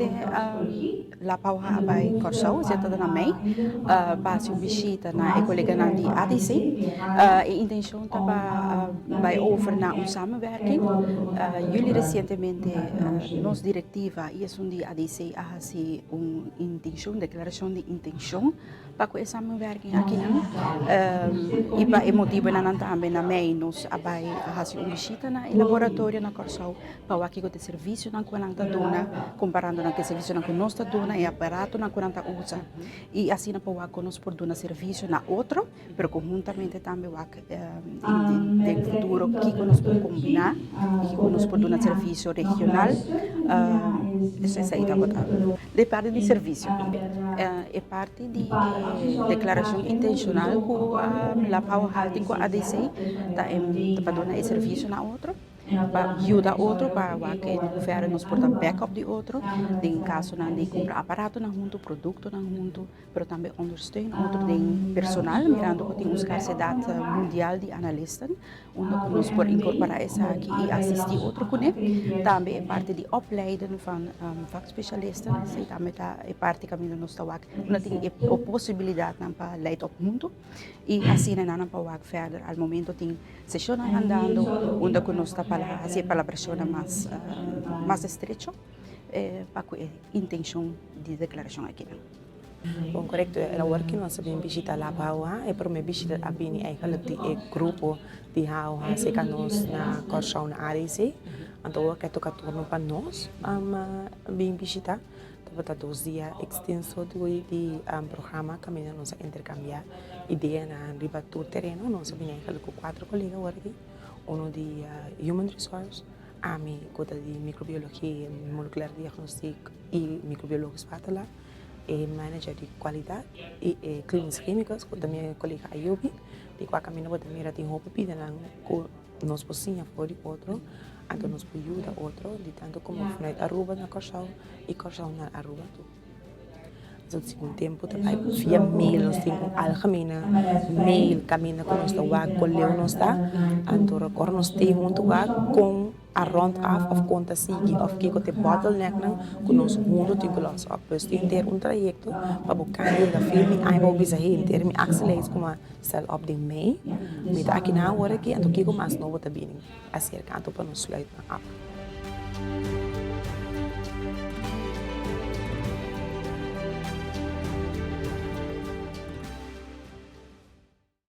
Inicialmente, la pauha abai Corsau, zeta na mei, base um visita na collega na di ADC, e intention taba bij over na een samenwerking. Jullie recentemente, nos directiva, e is die ADC ahasi een intention, declaração de intention, para com essa samenwerking aqui não. E para motivo na também na mei, nos abai ahasi um visita na laboratório na Corsau, para aqui com serviço na quananta dona, comparando na que serviço na conosco dona e aparato na quananta usa. E assim na para conosco por dona serviço na outro, pero conjuntamente também em futuro que conosco combinar e que conosco por dona serviço regional. Essa aí tá botada. De parte de serviço, é parte de declaração intencional que a Power Halting com a ADC para donar serviço na outro. Para ajudar outro, para que o governo nos porta backup de outro, em caso de comprar aparato na junto, produto na junto, mas também ondersteunen outro de personal, mirando que tem uma escassidade mundial de analistas, onde nos por incorporar essa aqui e assistir outro com ele. Também é parte de opleiden van vakspecialisten, e também é parte que nós estamos aqui, onde tem a possibilidade para leiden op mundo, e assim nós para verder, ao momento tem sessões andando, onde nós estamos así para la persona más estrecho, para a intenção de declaração aqui. Bom, correto. A hora que nós vamos visitar lá para é para me visitar a bem eigenlijk die grupo de hou se kan nos na Corsau na ADC, então que toca turno para nós bem visitar. Então 2 dias extenso de programa que nós intercambiar ideia na ribatur terreno, nós vamos eigenlijk 4 colegas aqui. Uno de Human Resource, AMI, cota de microbiologia, molecular diagnostic e microbiologia fatala, e manager de qualidade e clínicas químicas, cota minha colega Ayubi, de qual caminho vou também ter roupa pida na nos pocinha for de outro, então nos ajuda outro, de tanto como na Aruba na Corsau e Corsau na Aruba tu. Zo segundo tempo também via mail nós temos algemene mail caminha com nós tá com leu nós tá então agora nós temos junto com a rond af of conta seguir of que te bottleneck não com nós mundo tem que nós após ter trajecto para buscar a firme aí vou bisa ter me accelerate como cell up de Mei me tá aqui na hora que então que como mais novo tá bem acerca então para nós sluit na app.